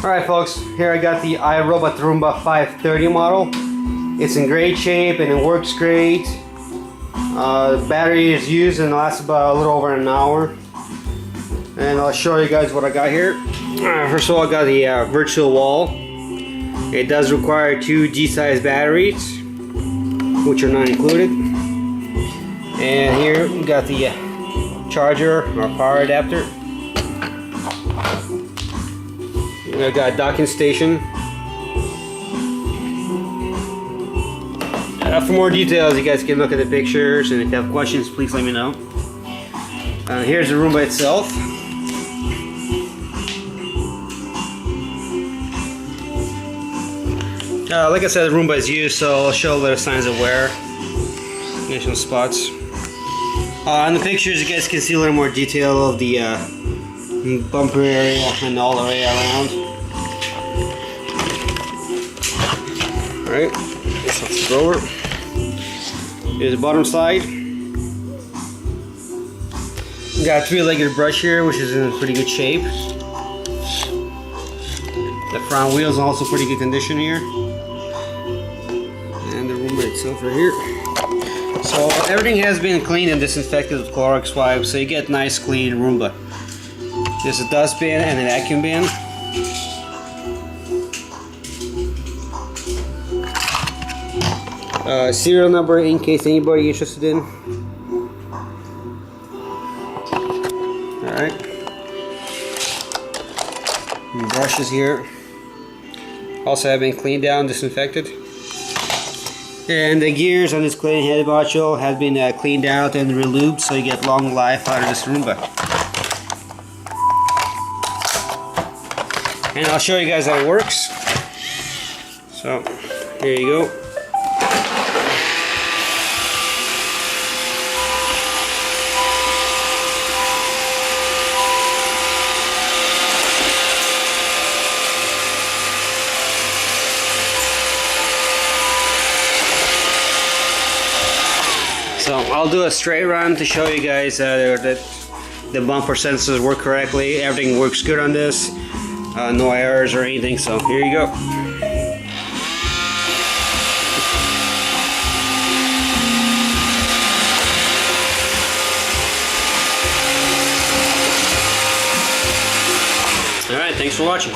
Alright folks, here I got the iRobot Roomba 530 model. It's in great shape and it works great. The battery is used and lasts about a little over an hour. And I'll show you guys what I got here. First of all, I got the virtual wall. It does require two G-size batteries, which are not included. And here we got the charger or power adapter. We got a docking station. For more details, you guys can look at the pictures, and if you have questions, please let me know. Here's the Roomba itself. Like I said, the Roomba is used, so I'll show a little signs of wear. Here's some spots. On the pictures, you guys can see a little more detail of the bumper area and all the way around. Alright, let's flip it over. Here's the bottom side. We got a three-legged brush here, which is in pretty good shape. The front wheels are also pretty good condition here. And the Roomba itself right here. So everything has been cleaned and disinfected with Clorox wipes, so you get nice clean Roomba. There's a dustbin and a vacuum bin. Serial number in case anybody interested in. Alright. Brushes here. Also have been cleaned down, disinfected. And the gears on this cleaning head module have been cleaned out and relubed, so you get long life out of this Roomba. And I'll show you guys how it works. So, here you go. So I'll do a straight run to show you guys that the bumper sensors work correctly. Everything works good on this. No errors or anything, so here you go. Alright, thanks for watching.